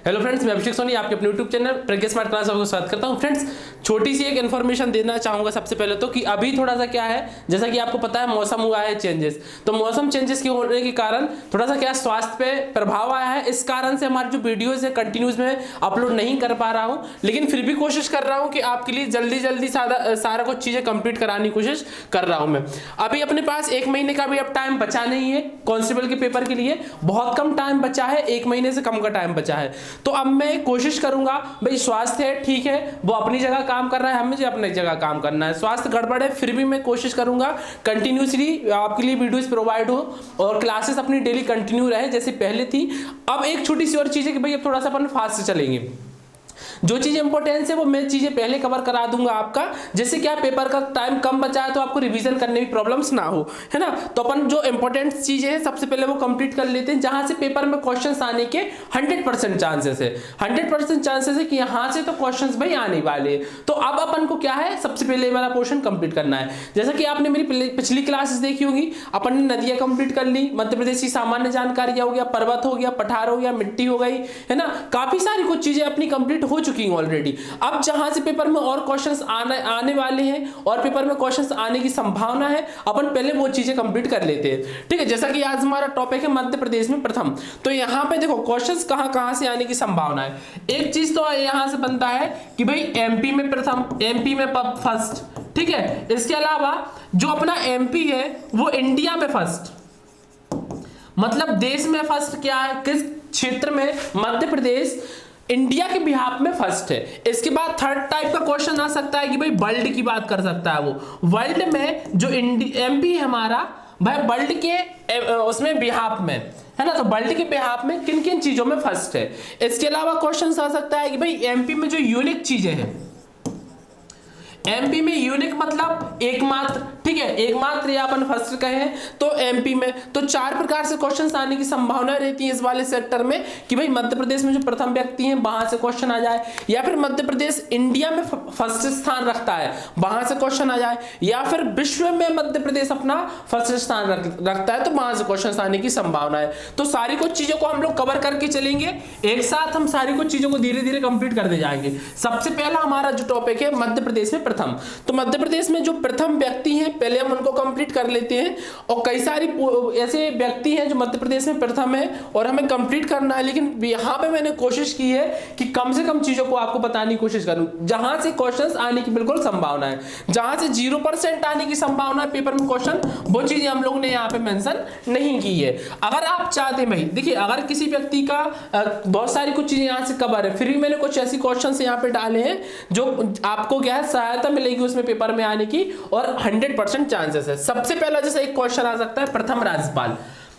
Hello friends, मैं अभिषेक सोनी आपके अपने यूट्यूब चैनल प्रज्ञा स्मार्ट क्लास को स्वागत करता हूं। फ्रेंड्स, छोटी सी एक इन्फॉर्मेशन देना चाहूंगा सबसे पहले तो कि अभी थोड़ा सा क्या है, जैसा कि आपको पता है मौसम हुआ है चेंजेस। तो मौसम चेंजेस के होने के कारण थोड़ा सा क्या स्वास्थ्य पे प्रभाव आया है। इस कारण से हमारी जो वीडियोज है कंटिन्यूस में अपलोड नहीं कर पा रहा हूँ, लेकिन फिर भी कोशिश कर रहा हूँ कि आपके लिए जल्दी सारा कुछ चीजें कंप्लीट कराने की कोशिश कर रहा हूँ। मैं अभी अपने पास 1 महीने का भी अब टाइम बचा नहीं है। कांस्टेबल के पेपर के लिए बहुत कम टाइम बचा है, 1 महीने से कम का टाइम बचा है। तो अब मैं कोशिश करूंगा, भाई स्वास्थ्य है ठीक है, वो अपनी जगह काम कर रहा है, हमें अपनी जगह काम करना है। स्वास्थ्य गड़बड़ है फिर भी मैं कोशिश करूंगा कंटिन्यूसली आपके लिए वीडियोस प्रोवाइड हो और क्लासेस अपनी डेली कंटिन्यू रहे जैसे पहले थी। अब एक छोटी सी और चीज है कि भाई अब थोड़ा सा अपन फास्ट चलेंगे। जो चीज इंपॉर्टेंस है वो मैं चीजें पहले कवर करा दूंगा आपका, जैसे कि आप पेपर का टाइम कम बचा है तो आपको रिवीजन करने में प्रॉब्लम्स ना हो, है ना। तो अपन जो इंपॉर्टेंट चीजें हैं सबसे पहले वो कंप्लीट कर लेते हैं, जहां से पेपर में क्वेश्चंस आने के 100% चांसेस है। 100% चांसेस है कि यहां से तो क्वेश्चंस भाई आने वाले। तो अब अपन को क्या है, सबसे पहले वाला पोर्शन कंप्लीट करना है। जैसा कि आपने मेरी पिछली क्लासेस देखी होगी, अपन ने नदियां कंप्लीट कर ली, मध्य प्रदेश की सामान्य जानकारियां हो गया, पर्वत हो गया, पठार हो गया, मिट्टी हो गई, है ना। काफी सारी कुछ चीजें अपनी कंप्लीट हो चुकी हैं ऑलरेडी। अब जहां से पेपर में और क्वेश्चंस आने वाले हैं और पेपर में क्वेश्चंस आने की संभावना है, अपन पहले वो चीजें कंप्लीट कर लेते हैं, ठीक है। जैसा कि आज हमारा टॉपिक है मध्य प्रदेश में प्रथम, तो यहां पे देखो क्वेश्चंस कहां से आने की संभावना है। एक चीज तो यहां से बनता है कि भाई एमपी में प्रथम, एमपी में फर्स्ट, ठीक है। इसके अलावा जो अपना एमपी है वो इंडिया में फर्स्ट, मतलब देश में फर्स्ट क्या है, किस क्षेत्र में, मध्य प्रदेश इंडिया के बिहाफ में फर्स्ट है। इसके बाद थर्ड टाइप का क्वेश्चन आ सकता है कि भाई वर्ल्ड की बात कर सकता है वो, वर्ल्ड में जो एमपी है हमारा भाई वर्ल्ड के उसमें बिहाफ में, है ना। तो वर्ल्ड के बिहाफ में किन किन चीजों में फर्स्ट है। इसके अलावा क्वेश्चन आ सकता है कि भाई एमपी में जो यूनिक चीजें हैं, एमपी में यूनिक मतलब एकमात्र, ठीक है, एकमात्र या अपन फर्स्ट कहे तो एमपी में तो 4 प्रकार से क्वेश्चंस आने की संभावना रहती है इस वाले सेक्टर में कि भाई मध्य प्रदेश में जो प्रथम व्यक्ति हैं वहां से क्वेश्चन आ जाए, या फिर मध्य प्रदेश इंडिया में फर्स्ट स्थान रखता है वहां से क्वेश्चन आ जाए, या फिर विश्व में मध्य प्रदेश अपना फर्स्ट स्थान रखता है तो वहां से क्वेश्चन आने की संभावना है। तो सारी कुछ चीजों को हम लोग कवर करके चलेंगे, एक साथ हम सारी कुछ चीजों को धीरे धीरे कंप्लीट करते जाएंगे। सबसे पहला हमारा जो टॉपिक है मध्य प्रदेश में प्रथम, तो मध्य प्रदेश में जो प्रथम व्यक्ति हैं पहले हम उनको कंप्लीट कर लेते हैं। और कई सारी ऐसे व्यक्ति हैं जो मध्य प्रदेश में प्रथम है और हमें कंप्लीट करना है, लेकिन यहाँ पे मैंने कोशिश की है कि कम से कम चीजों को आपको बताने की कोशिश करूं जहां से क्वेश्चंस आने की बिल्कुल संभावना है। जहां से 0% आने की संभावना है पेपर में क्वेश्चन, वो चीजें हम लोग ने यहाँ पे मेंशन नहीं की है। अगर आप चाहते भाई देखिए, अगर किसी व्यक्ति का बहुत सारी कुछ चीजें यहाँ से कवर है, फिर भी मैंने कुछ ऐसी क्वेश्चन यहाँ पे डाले हैं जो आपको क्या है सहायता मिलेगी उसमें पेपर में आने की, और 100% चांसेस है। सबसे पहला जैसे एक क्वेश्चन आ सकता है प्रथम राज्यपाल,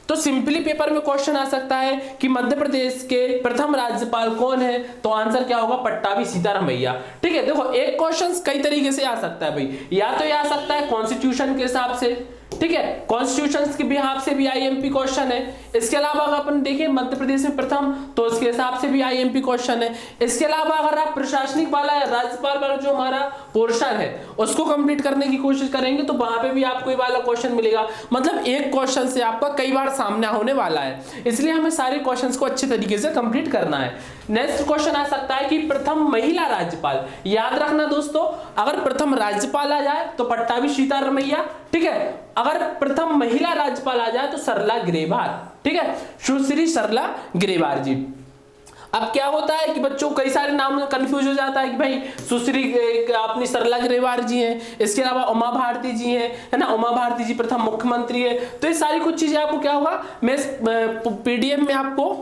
तो सिंपली पेपर में क्वेश्चन आ सकता है कि मध्य प्रदेश के प्रथम राज्यपाल कौन है, तो आंसर क्या होगा, पट्टाभी सीतारामैया, ठीक है। देखो एक क्वेश्चन कई तरीके से आ सकता है भाई, या तो ये आ सकता है कॉन्स्टिट्यूशन के हिसाब से, ठीक है, कॉन्स्टिट्यूशन के बिहाफ से भी आईएमपी क्वेश्चन है। इसके अलावा अगर अपन देखें मध्य प्रदेश में प्रथम तो उसके हिसाब से भी आईएमपी क्वेश्चन है। इसके अलावा अगर आप प्रशासनिक वाला है, राज्यपाल वाला जो हमारा पोर्शन है उसको कंप्लीट करने की कोशिश करेंगे तो वहां पे भी आपको ये वाला क्वेश्चन मिलेगा। मतलब एक क्वेश्चन से आपका कई बार सामना होने वाला है, इसलिए हमें सारे क्वेश्चंस को अच्छे तरीके से कंप्लीट करना है। नेक्स्ट क्वेश्चन आ सकता है कि प्रथम महिला राज्यपाल, याद रखना दोस्तों, अगर प्रथम राज्यपाल आ जाए तो पट्टाभी सीतारामैया, ठीक है। अगर प्रथम महिला राज्यपाल आ जाए तो सरला ग्रेवाल, ठीक है, सुश्री सरला ग्रेवाल जी। अब क्या होता है कि बच्चों कई सारे नाम कंफ्यूज हो जाता है कि भाई सुश्री अपनी सरला ग्रेवाल जी हैं, इसके अलावा उमा भारती जी हैं, है ना, उमा भारती जी प्रथम मुख्यमंत्री है। तो ये सारी कुछ चीजें आपको क्या होगा, मैं पीडीएफ में आपको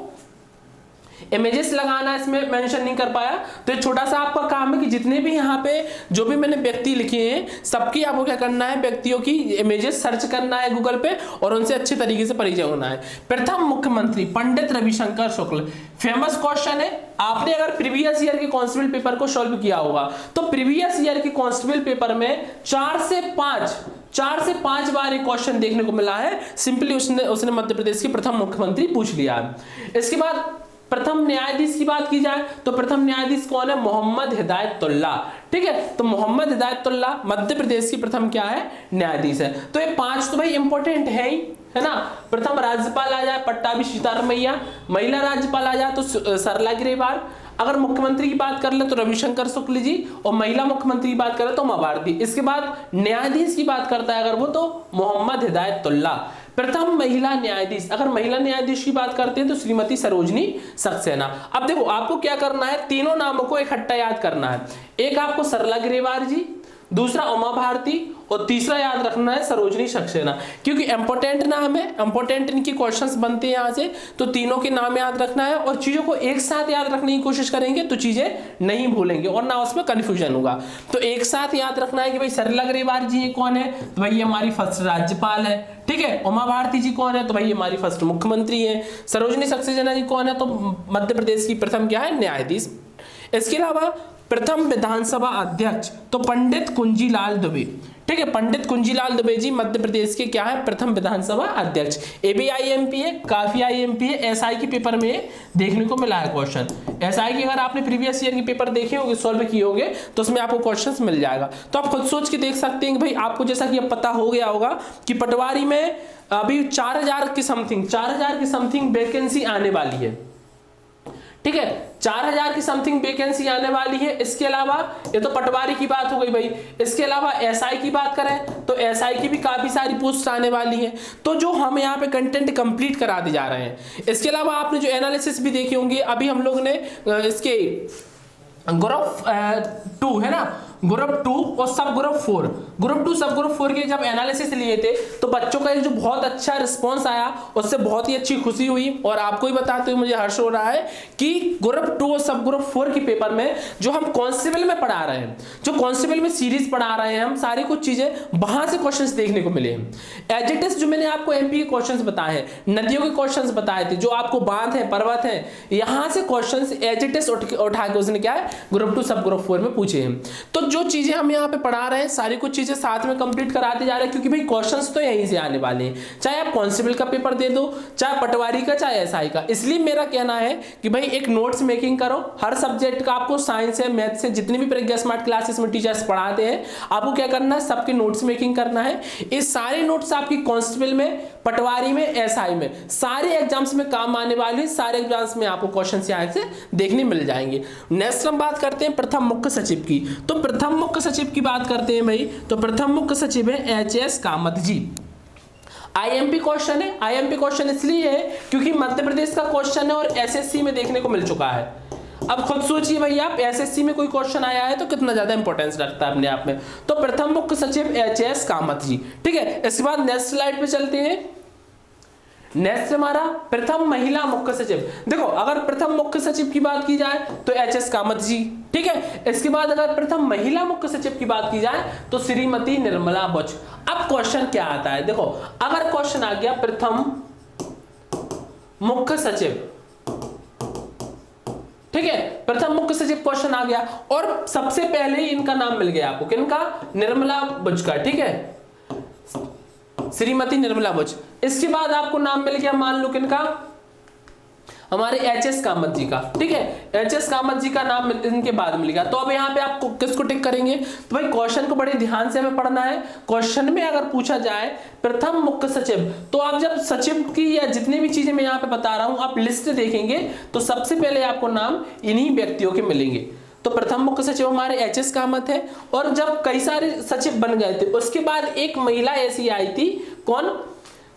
इमेजेस लगाना इसमें मेंशन नहीं कर पाया, तो ये छोटा सा आपका काम है कि जितने भी यहाँ पे जो भी मैंने व्यक्ति लिखे हैं सबकी आपको क्या करना है, व्यक्तियों की इमेजेस सर्च करना है गूगल पे और उनसे अच्छे तरीके से परिचय होना है। प्रथम मुख्यमंत्री पंडित रविशंकर शुक्ल, फेमस क्वेश्चन है। आपने अगर प्रीवियस ईयर के कांस्टेबल पेपर को सॉल्व किया होगा तो प्रीवियस ईयर के कांस्टेबल पेपर में 4 से 5 बार एक क्वेश्चन देखने को मिला है। सिंपली उसने मध्य प्रदेश के प्रथम मुख्यमंत्री पूछ लिया है। इसके बाद प्रथम न्यायाधीश की बात की जाए तो प्रथम न्यायाधीश कौन है, मोहम्मद हिदायतुल्लाह, ठीक है। तो मोहम्मद हिदायतुल्लाह मध्य प्रदेश की प्रथम क्या है, न्यायाधीश है। तो ये 5 तो भाई इंपॉर्टेंट है ही, है ना, प्रथम राज्यपाल आ जाए पट्टाभी सीतारमैया, महिला राज्यपाल आ जाए तो सरला ग्रेवाल, अगर मुख्यमंत्री की बात कर ले तो रविशंकर शुक्ल जी, और महिला मुख्यमंत्री की बात करें तो उमा भारती। इसके बाद न्यायाधीश की बात करता है अगर वो तो मोहम्मद हिदायतुल्लाह। प्रथम महिला न्यायाधीश, अगर महिला न्यायाधीश की बात करते हैं तो श्रीमती सरोजनी सक्सेना। अब देखो आपको क्या करना है, तीनों नामों को इकट्ठा याद करना है। एक आपको सरला ग्रेवाल जी, दूसरा उमा भारती, और तीसरा याद रखना है सरोजनी सक्सेना, क्योंकि इंपॉर्टेंट नाम है, इंपॉर्टेंट इनकी क्वेश्चंस बनते हैं यहाँ से, तो तीनों के नाम याद रखना है और चीजों को एक साथ याद रखने की कोशिश करेंगे तो चीजें नहीं भूलेंगे और ना उसमें कंफ्यूजन होगा। तो एक साथ याद रखना है कि भाई सरला ग्रेवाल जी ये कौन है, तो भाई ये हमारी फर्स्ट राज्यपाल है, ठीक है। उमा भारती जी कौन है, तो भाई ये हमारी फर्स्ट मुख्यमंत्री है। सरोजनी सक्सेना जी कौन है, तो मध्य प्रदेश की प्रथम क्या है, न्यायाधीश। इसके अलावा प्रथम विधानसभा अध्यक्ष तो पंडित कुंजीलाल दुबे, ठीक है, पंडित कुंजीलाल दुबे जी मध्य प्रदेश के क्या है, प्रथम विधानसभा अध्यक्ष। ABIMP है, काफी IMP है, SI के पेपर में देखने को मिला है क्वेश्चन। SI की अगर आपने प्रीवियस ईयर के पेपर देखे होंगे, सॉल्व किए होंगे, तो उसमें आपको क्वेश्चंस मिल जाएगा। तो आप खुद सोच के देख सकते हैं कि भाई आपको जैसा कि अब पता हो गया होगा कि पटवारी में अभी 4000 की समथिंग वैकेंसी आने वाली है, ठीक है, 4000 की समथिंग वैकेंसी आने वाली है। इसके अलावा ये तो पटवारी की बात हो गई भाई, इसके अलावा SI की बात करें तो SI की भी काफी सारी पोस्ट आने वाली है। तो जो हम यहाँ पे कंटेंट कंप्लीट करा दे जा रहे हैं। इसके अलावा आपने जो एनालिसिस भी देखे होंगे, अभी हम लोग ने इसके ग्रुप 2 है ना, ग्रुप 2 और सब ग्रुप 4, ग्रुप 2 सब ग्रुप 4 के जब एनालिसिस लिए थे तो बच्चों का जो बहुत अच्छा रिस्पांस आया उससे बहुत ही अच्छी खुशी हुई, और आपको ही बताते हुए मुझे हर्ष हो रहा है कि ग्रुप 2 और सब ग्रुप 4 के पेपर में जो हम कांस्टेबल में पढ़ा रहे हैं, जो कांस्टेबल में सीरीज पढ़ा रहे हैं हम, सारी कुछ चीजें वहां से क्वेश्चंस देखने को मिले हैं। एज इट इज जो मैंने आपको MP के क्वेश्चंस बताए हैं, नदियों के क्वेश्चंस बताए थे, जो आपको बांध है, पर्वत है, यहां से क्वेश्चंस एज इट इज उठा के उसने क्या है ग्रुप 2 सब ग्रुप 4 में पूछे हैं। तो जो चीजें हम यहाँ पे पढ़ा रहे हैं सारी कुछ चीजें साथ में कंप्लीट कराते जा रहे हैं, क्योंकि भाई क्वेश्चंस तो यहीं से आने वाले हैं, चाहे आप कांस्टेबल का पेपर दे दो, चाहे पटवारी का, चाहे SI का। इसलिए मेरा कहना है कि भाई एक नोट्स मेकिंग करो हर सब्जेक्ट का। आपको साइंस है, मैथ्स है, जितने भी प्रज्ञा स्मार्ट क्लासेस में टीचर्स पढ़ाते हैं, आपको क्या करना है, सबकी नोट्स मेकिंग करना है। ये सारे नोट्स आपकी कांस्टेबल में, पटवारी में, SI में, सारे एग्जाम्स में काम आने वाले, सारे एग्जाम्स में आपको क्वेश्चन यहाँ से देखने मिल जाएंगे। नेक्स्ट हम बात करते हैं प्रथम मुख्य सचिव की। तो प्रथम मुख्य सचिव की बात करते हैं भाई, तो प्रथम मुख्य सचिव है HS कामत जी। IMP क्वेश्चन है, IMP क्वेश्चन इसलिए है क्योंकि मध्य प्रदेश का क्वेश्चन है और SSC में देखने को मिल चुका है। अब खुद सोचिए भाई आप, SSC में कोई क्वेश्चन आया है तो कितना ज्यादा इंपॉर्टेंस रखता है अपने आप में। तो प्रथम मुख्य सचिव HS कामत जी, ठीक है। इसके बाद नेक्स्ट स्लाइड पे चलते हैं। नेक्स्ट हमारा प्रथम महिला मुख्य सचिव। देखो अगर प्रथम मुख्य सचिव की बात की जाए तो HS कामत जी, ठीक है। इसके बाद अगर प्रथम महिला मुख्य सचिव की बात की जाए तो श्रीमती निर्मला बुच। अब क्वेश्चन क्या आता है, देखो अगर क्वेश्चन आ गया प्रथम मुख्य सचिव, ठीक है, प्रथम मुख्य सचिव क्वेश्चन आ गया और सबसे पहले ही इनका नाम मिल गया आपको, किनका, निर्मला बुच का, ठीक है, श्रीमती निर्मला बुच। इसके बाद आपको नाम मिल गया, मान लो किनका, हमारे HS कामत जी का, ठीक है, HS कामत जी का नाम इनके बाद मिल गया। तो अब यहाँ पे आप किसको टिक करेंगे, तो भाई क्वेश्चन को बड़े ध्यान से हमें पढ़ना है। क्वेश्चन में अगर पूछा जाए प्रथम मुख्य सचिव, तो आप जब सचिव की या जितनी भी चीजें मैं यहाँ पे बता रहा हूं आप लिस्ट देखेंगे तो सबसे पहले आपको नाम इन्हीं व्यक्तियों के मिलेंगे। तो प्रथम मुख्य सचिव हमारे HS कामत है, और जब कई सारे सचिव बन गए थे उसके बाद एक महिला ऐसी आई थी, कौन,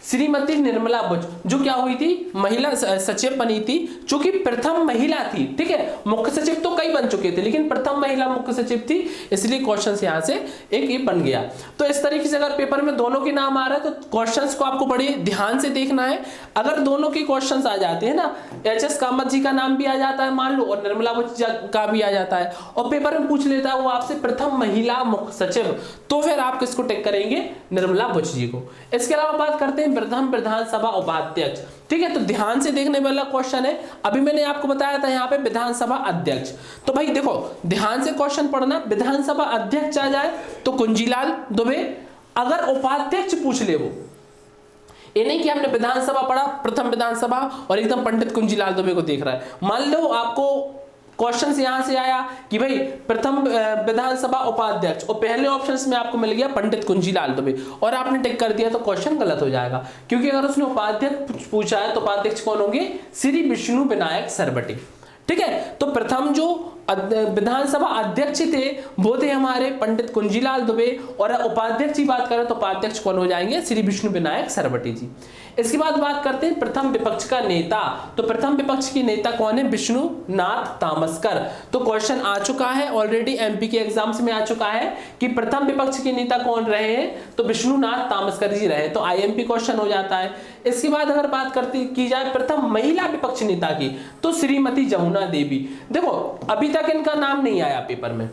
श्रीमती निर्मला बुच, जो क्या हुई थी, महिला सचिव बनी थी, जो कि प्रथम महिला थी, ठीक है। मुख्य सचिव तो कई बन चुके थे लेकिन प्रथम महिला मुख्य सचिव थी, इसलिए क्वेश्चन यहाँ से एक ये बन गया। तो इस तरीके से अगर पेपर में दोनों के नाम आ रहा है तो क्वेश्चंस को आपको बड़े ध्यान से देखना है। अगर दोनों के क्वेश्चंस आ जाते हैं ना, HS कामत जी का नाम भी आ जाता है मान लो, और निर्मला बुच का भी आ जाता है, और पेपर में पूछ लेता है वो आपसे प्रथम महिला मुख्य सचिव, तो फिर आप किसको टिक करेंगे, निर्मला बुच जी को। इसके अलावा बात करते हैं प्रथम विधानसभा उपाध्यक्ष, ठीक है। तो ध्यान से देखने वाला क्वेश्चन है। अभी मैंने आपको बताया था यहाँ पे विधानसभा अध्यक्ष, तो भाई देखो ध्यान से क्वेश्चन पढ़ना। विधानसभा अध्यक्ष आ जाए तो कुंजीलाल दुबे, अगर उपाध्यक्ष पूछ ले वो, ये नहीं कि हमने विधानसभा पढ़ा प्रथम विधानसभा और एकदम पंडित कुंजीलाल दुबे को देख रहा है। मान लो आपको क्वेश्चन यहां से आया कि भाई प्रथम विधानसभा उपाध्यक्ष, और पहले ऑप्शन में आपको मिल गया पंडित कुंजीलाल दुबे, और आपने टिक कर दिया तो क्वेश्चन गलत हो जाएगा, क्योंकि अगर उसने उपाध्यक्ष पूछा है तो उपाध्यक्ष कौन होंगे, श्री विष्णु विनायक सरवटी। ठीक है, तो प्रथम जो विधानसभा अध्यक्ष थे वो थे हमारे पंडित कुंजीलाल दुबे, और उपाध्यक्ष की बात करें तो उपाध्यक्ष कौन हो जाएंगे, श्री विष्णु विनायक सरवटी जी। इसके बाद बात करते हैं प्रथम विपक्ष का नेता, तो प्रथम विपक्ष के नेता कौन है, विष्णुनाथ तामस्कर। तो क्वेश्चन आ चुका है ऑलरेडी, एमपी के एग्जाम्स में आ चुका है कि प्रथम विपक्ष के नेता कौन रहे हैं, तो विष्णुनाथ तामस्कर जी रहे, तो आईएमपी क्वेश्चन हो जाता है। इसके बाद अगर बात की जाए प्रथम महिला विपक्ष नेता की, तो श्रीमती जमुना देवी। देखो अभी तक इनका नाम नहीं आया पेपर में,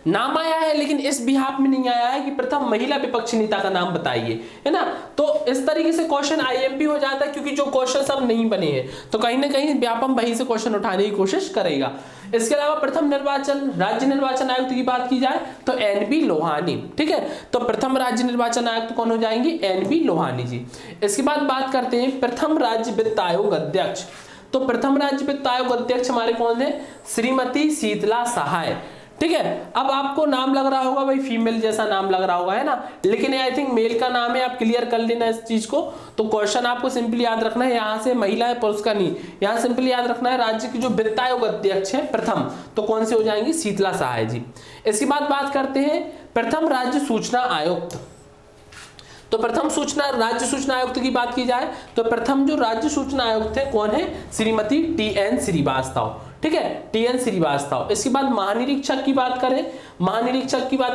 नाम आया है लेकिन इस बिहाफ में नहीं आया है कि प्रथम महिला विपक्षी नेता का नाम बताइए, है ना। तो इस तरीके से क्वेश्चन आईएमपी हो जाता है, क्योंकि जो क्वेश्चन सब नहीं बने हैं तो कहीं ना कहीं व्यापम वहीं से क्वेश्चन उठाने की कोशिश करेगा। इसके अलावा प्रथम राज्य निर्वाचन आयुक्त की बात की जाए तो एनबी लोहानी। ठीक है, तो प्रथम राज्य निर्वाचन आयुक्त कौन हो जाएंगे, एनबी लोहानी जी। इसके बाद बात करते हैं प्रथम राज्य वित्त आयोग अध्यक्ष, तो प्रथम राज्य वित्त आयोग अध्यक्ष हमारे कौन है, श्रीमती शीतला सहाय। ठीक है, अब आपको नाम लग रहा होगा भाई फीमेल जैसा नाम लग रहा होगा, है ना, लेकिन आई थिंक मेल का नाम है, आप क्लियर कर लेना इस चीज को। तो क्वेश्चन आपको सिंपली याद रखना है, यहाँ से महिला है पुरुष का नहीं, यहाँ सिंपली याद रखना है राज्य की जो वित्त आयोग अध्यक्ष है प्रथम, तो कौन से हो जाएंगे, शीतला सहाय जी। इसके बाद बात करते हैं प्रथम राज्य सूचना आयुक्त, तो प्रथम राज्य सूचना आयुक्त की बात की जाए तो प्रथम जो राज्य सूचना आयुक्त है कौन है, श्रीमती टीएन श्रीवास्तव। ठीक है, टीएन श्रीवास्तव। इसके बाद महानिरीक्षक की बात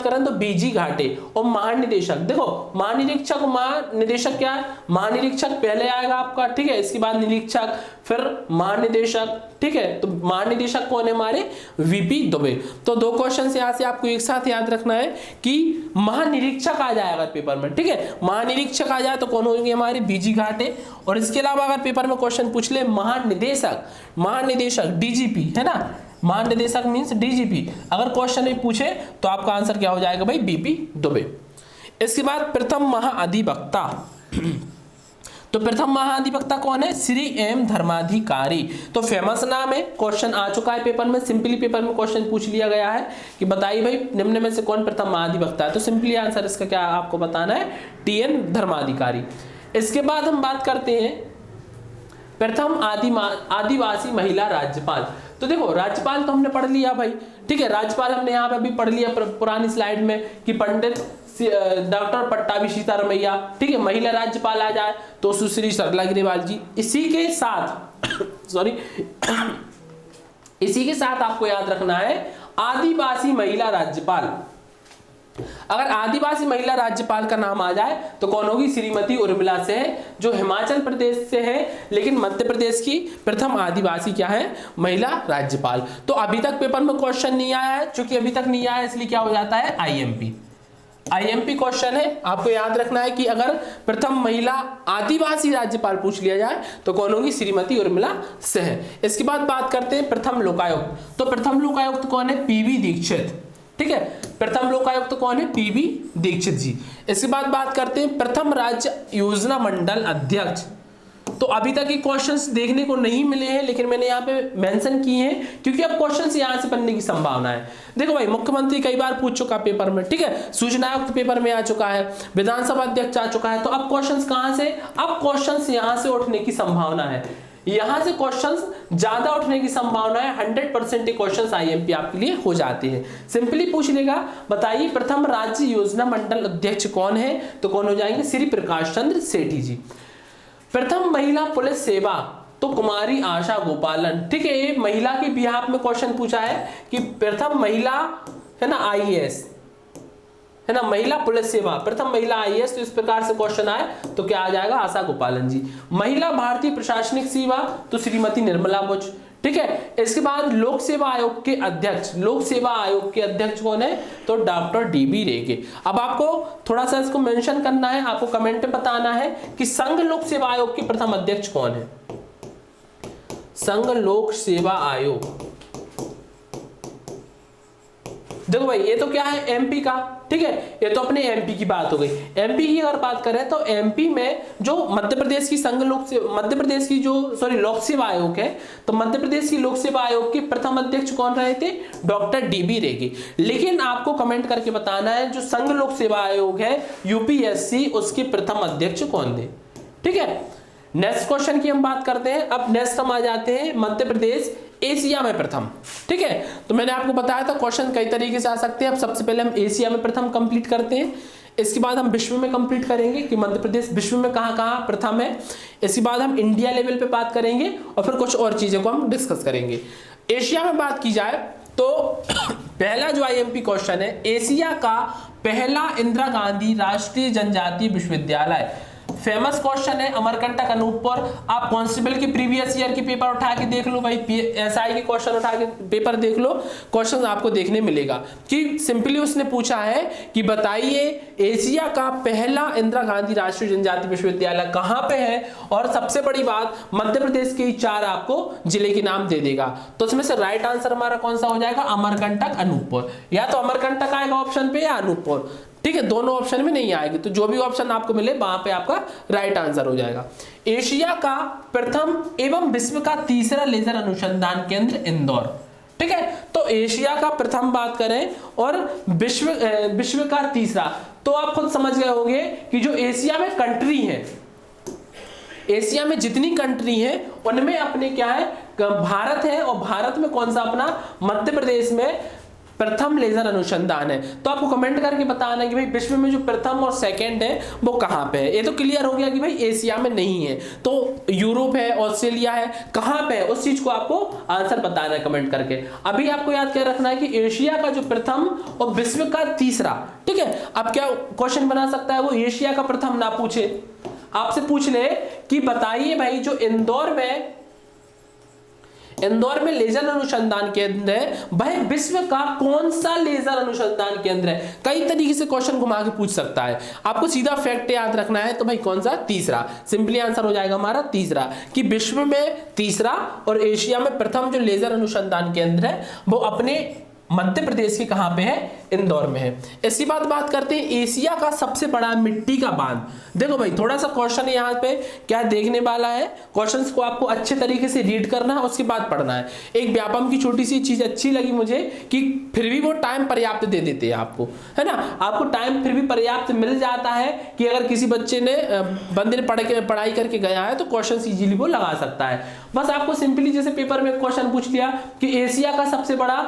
करें तो बीजी घाटे, और महानिदेशक, देखो महानिरीक्षक महानिदेशक क्या है, महानिरीक्षक पहले आएगा आपका, ठीक है, इसके बाद निरीक्षक, फिर महानिदेशक। ठीक है, तो महानिदेशक कौन है हमारे, वीपी दुबे। तो दो क्वेश्चन यहाँ से आपको एक साथ याद रखना है कि महानिरीक्षक आ जाएगा पेपर में। ठीक है, महानिरीक्षक आ जाए तो कौन होंगे हमारे, बीजी घाटे। और इसके अलावा अगर पेपर में क्वेश्चन पूछ ले महानिदेशक डीजीपी, है ना, महानिदेशक मींस डीजीपी, अगर क्वेश्चन नहीं पूछे तो आपका आंसर क्या हो जाएगा भाई, बीपी दुबे। इसके बाद प्रथम महाअधिवक्ता, तो प्रथम महाअधिवक्ता कौन है, श्री एम धर्माधिकारी। तो फेमस नाम है, क्वेश्चन आ चुका है पेपर में, सिंपली पेपर में क्वेश्चन पूछ लिया गया है कि बताइए भाई निम्न में से कौन प्रथम महाअधिवक्ता है, तो सिंपली आंसर इसका क्या आपको बताना है, टीएन धर्माधिकारी। इसके बाद हम बात करते हैं प्रथम आदिवासी महिला राज्यपाल। तो देखो राज्यपाल तो हमने पढ़ लिया भाई, ठीक है, राज्यपाल हमने यहाँ पे भी पढ़ लिया पुरानी स्लाइड में कि पंडित डॉक्टर पट्टाभी सीतारमैया। ठीक है, महिला राज्यपाल आ जाए तो सुश्री सरला ग्रेवाल जी। इसी के साथ आपको याद रखना है आदिवासी महिला राज्यपाल। अगर आदिवासी महिला राज्यपाल का नाम आ जाए तो कौन होगी, श्रीमती उर्मिला से है, जो हिमाचल प्रदेश से है लेकिन मध्य प्रदेश की प्रथम आदिवासी क्या है, महिला राज्यपाल। तो अभी तक पेपर में क्वेश्चन नहीं आया है, चूंकि अभी तक नहीं आया है इसलिए क्या हो जाता है, आईएमपी क्वेश्चन है। आपको याद रखना है कि अगर प्रथम महिला आदिवासी राज्यपाल पूछ लिया जाए तो कौन होगी, श्रीमती उर्मिला से है। इसके बाद बात करते हैं प्रथम लोकायुक्त, तो प्रथम लोकायुक्त कौन है, पीवी दीक्षित। ठीक है, प्रथम लोकायुक्त कौन है, पीवी दीक्षित जी। इसके बाद बात करते हैं प्रथम राज्य योजना मंडल अध्यक्ष। तो अभी तक ये क्वेश्चंस देखने को नहीं मिले हैं लेकिन मैंने यहाँ पे मेंशन किए हैं क्योंकि अब क्वेश्चंस यहाँ से बनने की संभावना है। देखो भाई मुख्यमंत्री कई बार पूछ चुका पेपर में, ठीक है, सूचना आयुक्त पेपर में आ चुका है, विधानसभा अध्यक्ष आ चुका है, तो अब क्वेश्चंस कहाँ से, अब क्वेश्चंस यहाँ से उठने की संभावना है, यहां से क्वेश्चंस ज्यादा उठने की संभावना है। 100% क्वेश्चंस आईएमपी आपके लिए हो जाते हैं। सिंपली पूछ लेगा बताइए प्रथम राज्य योजना मंडल अध्यक्ष कौन है, तो कौन हो जाएंगे, श्री प्रकाश चंद्र सेठी जी। प्रथम महिला पुलिस सेवा तो कुमारी आशा गोपालन। ठीक है, ये महिला के बिहाफ में क्वेश्चन पूछा है कि प्रथम महिला, है ना, आईएएस, है ना, महिला पुलिस सेवा, प्रथम महिला आईएएस, तो इस प्रकार से क्वेश्चन आए तो क्या आ जाएगा, आशा गोपालन जी। महिला भारतीय प्रशासनिक सेवा तो श्रीमती निर्मला बुच। ठीक है, इसके बाद लोक सेवा आयोग के अध्यक्ष कौन है, तो डॉक्टर डीबी रेगे। अब आपको थोड़ा सा इसको मेंशन करना है, आपको कमेंट में बताना है कि संघ लोक सेवा आयोग के प्रथम अध्यक्ष कौन है। संघ लोक सेवा आयोग, देखो भाई ये तो क्या है, एमपी का, ठीक है, ये तो अपने एमपी की बात हो गई। एमपी की अगर बात करें तो एमपी में जो मध्य प्रदेश की मध्य प्रदेश की जो लोक सेवा आयोग है, तो मध्य प्रदेश की लोक सेवा आयोग के प्रथम अध्यक्ष कौन रहे थे? Doctor dB Reddy. लेकिन आपको कमेंट करके बताना है जो संघ लोक सेवा आयोग है यूपीएससी, उसके प्रथम अध्यक्ष कौन थे। ठीक है, नेक्स्ट क्वेश्चन की हम बात करते हैं। अब नेक्स्ट हम आ जाते हैं मध्य प्रदेश एशिया में प्रथम। ठीक है, तो मैंने आपको बताया था क्वेश्चन कई तरीके से आ सकते हैं। अब सबसे पहले हम एशिया में प्रथम कंप्लीट करते हैं, इसके बाद हम विश्व में कंप्लीट करेंगे कि मध्य प्रदेश विश्व में कहां कहां प्रथम है। इसके बाद हम इंडिया लेवल पे बात करेंगे और फिर कुछ और चीजों को हम डिस्कस करेंगे। एशिया में बात की जाए तो पहला जो आईएमपी क्वेश्चन है, एशिया का पहला इंदिरा गांधी राष्ट्रीय जनजातीय विश्वविद्यालय, फेमस क्वेश्चन है, अमरकंटक अनूपपुर। आप कांस्टेबल के प्रीवियस ईयर के पेपर उठा के देख लो भाई, एसआई के क्वेश्चन उठा के पेपर देख लो, क्वेश्चन आपको देखने मिलेगा कि सिंपली उसने पूछा है कि बताइए एशिया का पहला इंदिरा गांधी राष्ट्रीय जनजातीय विश्वविद्यालय कहां पे है, और सबसे बड़ी बात मध्य प्रदेश के 4 आपको जिले के नाम दे देगा। तो उसमें से राइट आंसर हमारा कौन सा हो जाएगा? अमरकंटक अनूपपुर। या तो अमरकंटक आएगा ऑप्शन पे या अनूपपुर। ठीक है, दोनों ऑप्शन में नहीं आएगी, तो जो भी ऑप्शन आपको मिले वहां पे आपका राइट आंसर हो जाएगा। एशिया का प्रथम एवं विश्व का तीसरा लेजर अनुसंधान केंद्र इंदौर। ठीक है, तो एशिया का प्रथम बात करें और विश्व का तीसरा, तो आप खुद समझ गए होंगे कि जो एशिया में कंट्री है, एशिया में जितनी कंट्री है उनमें अपने क्या है? भारत है, और भारत में कौन सा? अपना मध्य प्रदेश में प्रथम लेजर अनुसंधान है। तो आपको कमेंट करके बताना कि भाई विश्व में जो प्रथम और सेकंड है वो कहां पे है। ये तो क्लियर हो गया कि भाई एशिया में नहीं है, तो यूरोप है, ऑस्ट्रेलिया है, कहां पे है उस चीज को आपको आंसर बताना है कमेंट करके। अभी आपको याद क्या रखना है कि एशिया का जो प्रथम और विश्व का तीसरा। ठीक है, अब क्या क्वेश्चन बना सकता है वो एशिया का प्रथम ना पूछे, आपसे पूछ ले कि बताइए भाई जो इंदौर में लेजर अनुसंधान केंद्र है, भाई विश्व का कौन सा लेजर अनुसंधान केंद्र है। कई तरीके से क्वेश्चन घुमा के पूछ सकता है, आपको सीधा फैक्ट याद रखना है। तो भाई कौन सा? तीसरा। सिंपली आंसर हो जाएगा हमारा तीसरा, कि विश्व में तीसरा और एशिया में प्रथम जो लेजर अनुसंधान केंद्र है वो अपने मध्य प्रदेश के कहां पे है? इंदौर में है। इसकी बात करते हैं एशिया का सबसे बड़ा मिट्टी का बांध। देखो भाई थोड़ा सा क्वेश्चन यहाँ पे क्या देखने वाला है, क्वेश्चंस को आपको अच्छे तरीके से रीड करना है, उसके बाद पढ़ना है। एक व्यापम की छोटी सी चीज अच्छी लगी मुझे कि फिर भी वो टाइम पर्याप्त दे देते हैं आपको, है ना, आपको टाइम फिर भी पर्याप्त मिल जाता है कि अगर किसी बच्चे ने बंदे ने पढ़ाई करके गया है तो क्वेश्चन इजीली वो लगा सकता है। बस आपको सिंपली जैसे पेपर में क्वेश्चन पूछ लिया कि एशिया का सबसे बड़ा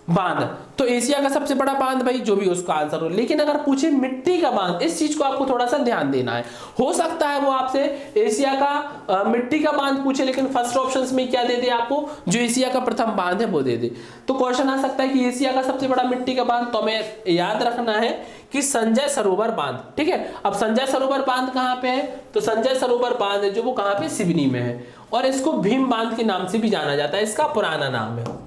बांध, तो एशिया का सबसे बड़ा बांध भाई जो भी उसका आंसर हो। लेकिन अगर पूछे मिट्टी का बांध, इस चीज को आपको थोड़ा सा ध्यान देना है। हो सकता है वो आपसे एशिया का मिट्टी का बांध पूछे, लेकिन फर्स्ट ऑप्शंस में क्या दे दे आपको? जो एशिया का प्रथम बांध है वो दे दे। तो क्वेश्चन आ सकता है कि एशिया का सबसे बड़ा मिट्टी का बांध, तो हमें याद रखना है कि संजय सरोवर बांध। ठीक है, अब संजय सरोवर बांध कहां पे है? तो संजय सरोवर बांध है जो वो कहां पे? सिवनी में है, और इसको भीम बांध के नाम से भी जाना जाता है, इसका पुराना नाम है,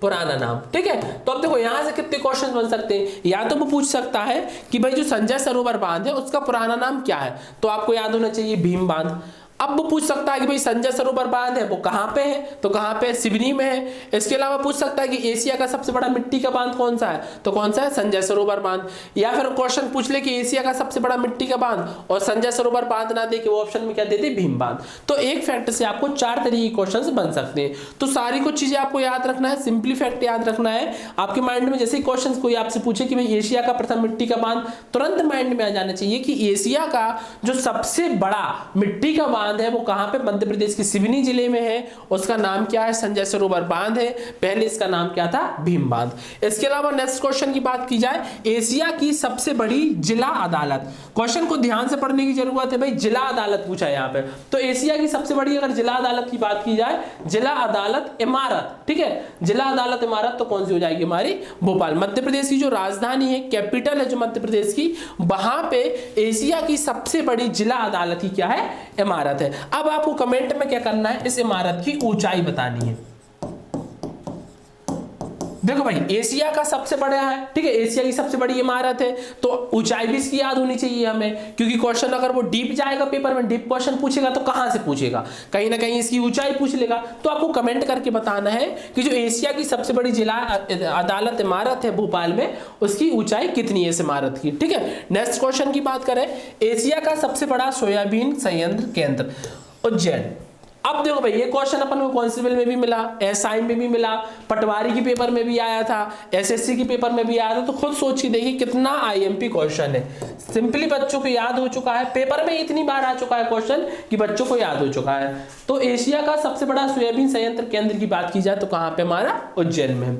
पुराना नाम। ठीक है, तो अब देखो यहां से कितने क्वेश्चन बन सकते हैं। या तो वो पूछ सकता है कि भाई जो संजय सरोवर बांध है उसका पुराना नाम क्या है, तो आपको याद होना चाहिए भीम बांध। अब वो पूछ सकता है कि भाई संजय सरोवर बांध है वो कहां पे है, तो कहां पे? सिवनी में है। इसके अलावा पूछ सकता है कि एशिया का सबसे बड़ा मिट्टी का बांध कौन सा है, तो कौन सा है? संजय सरोवर बांध। या फिर क्वेश्चन पूछ ले कि एशिया का सबसे बड़ा मिट्टी का बांध और संजय सरोवर बांध ना दे के वो ऑप्शन में क्या देते? भीम बांध। तो एक फैक्ट से आपको 4 तरीके के क्वेश्चन बन सकते हैं। तो सारी कुछ चीजें आपको याद रखना है, सिंपली फैक्ट याद रखना है। आपके माइंड में जैसे क्वेश्चन कोई आपसे पूछे कि भाई एशिया का प्रथम मिट्टी का बांध, तुरंत माइंड में आ जाना चाहिए कि एशिया का जो सबसे बड़ा मिट्टी का बांध है वो कहां पे? मध्य प्रदेश के सिवनी जिले में है, उसका नाम क्या है? संजय सरोवर बांध है। पहले इसका नाम क्या था? भीम बांध। इसके अलावा नेक्स्ट क्वेश्चन की बात की जाए, एशिया की सबसे बड़ी जिला अदालत। क्वेश्चन को ध्यान से पढ़ने की जरूरत है भाई, जिला अदालत पूछा है यहाँ पे। तो एशिया की सबसे बड़ी अगर जिला अदालत की बात की जाए, जिला अदालत इमारत। ठीक है, जिला अदालत इमारत तो कौन सी हो जाएगी हमारी? भोपाल। मध्य प्रदेश की जो राजधानी है, कैपिटल है जो मध्य प्रदेश की, वहां पे एशिया की सबसे बड़ी जिला अदालत की क्या है? इमारत है। अब आपको कमेंट में क्या करना है? इस इमारत की ऊंचाई बतानी है। देखो भाई एशिया का सबसे बड़ा है, ठीक है, एशिया की सबसे बड़ी इमारत है, तो ऊंचाई भी इसकी याद होनी चाहिए हमें, क्योंकि क्वेश्चन अगर वो डीप जाएगा पेपर में, डीप क्वेश्चन पूछेगा तो कहां से पूछेगा, कहीं ना कहीं इसकी ऊंचाई पूछ लेगा। तो आपको कमेंट करके बताना है कि जो एशिया की सबसे बड़ी जिला अदालत इमारत है भोपाल में, उसकी ऊंचाई कितनी है इस इमारत की, ठीक है। नेक्स्ट क्वेश्चन की बात करें, एशिया का सबसे बड़ा सोयाबीन संयंत्र केंद्र उज्जैन। अब देखो भाई ये क्वेश्चन अपन को कांस्टेबल में भी मिला, एसआई में भी मिला, पटवारी की पेपर में भी आया था, एसएससी की पेपर में भी आया था। तो खुद सोच के देखिए कितना आईएमपी क्वेश्चन है, सिंपली बच्चों को याद हो चुका है, पेपर में इतनी बार आ चुका है क्वेश्चन कि बच्चों को याद हो चुका है। तो एशिया का सबसे बड़ा सोयाबीन संयंत्र केंद्र की बात की जाए तो कहां पे हमारा उज्जैन में।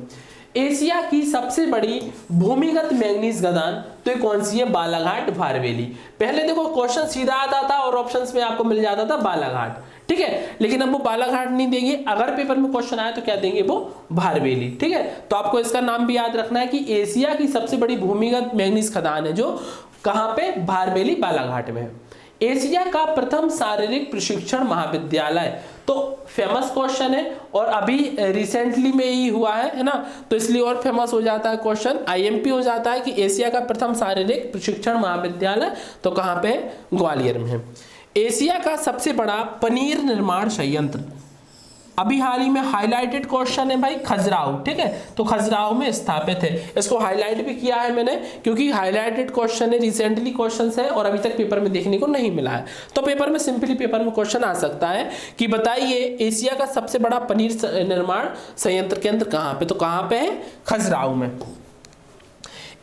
एशिया की सबसे बड़ी भूमिगत मैंगनीज खदान तो ये कौन सी है, बालाघाट भारवेली। पहले देखो क्वेश्चन सीधा आता था और ऑप्शंस में आपको मिल जाता था बालाघाट, ठीक है, लेकिन अब वो बालाघाट नहीं देंगे, अगर पेपर में क्वेश्चन आए तो क्या देंगे, वो भारवेली, ठीक है। तो आपको इसका नाम भी याद रखना है कि एशिया की सबसे बड़ी भूमिगत मैंगनीज खदान है जो कहां पे, भारवेली बालाघाट में है। एशिया का प्रथम शारीरिक प्रशिक्षण महाविद्यालय तो फेमस क्वेश्चन है और अभी रिसेंटली में ही हुआ है ना, तो इसलिए और फेमस हो जाता है क्वेश्चन, आईएमपी हो जाता है कि एशिया का प्रथम शारीरिक प्रशिक्षण महाविद्यालय तो कहां पे, ग्वालियर में है। एशिया का सबसे बड़ा पनीर निर्माण संयंत्र, अभी हाल ही में हाईलाइटेड क्वेश्चन है भाई, खजुराहो, ठीक है, तो खजुराहो में स्थापित है। इसको हाईलाइट भी किया है मैंने क्योंकि हाईलाइटेड क्वेश्चन है, रिसेंटली क्वेश्चन है और अभी तक पेपर में देखने को नहीं मिला है। तो पेपर में सिंपली पेपर में क्वेश्चन आ सकता है कि बताइए एशिया का सबसे बड़ा पनीर निर्माण संयंत्र केंद्र कहां पे, तो कहां पे है, खजुराहो में।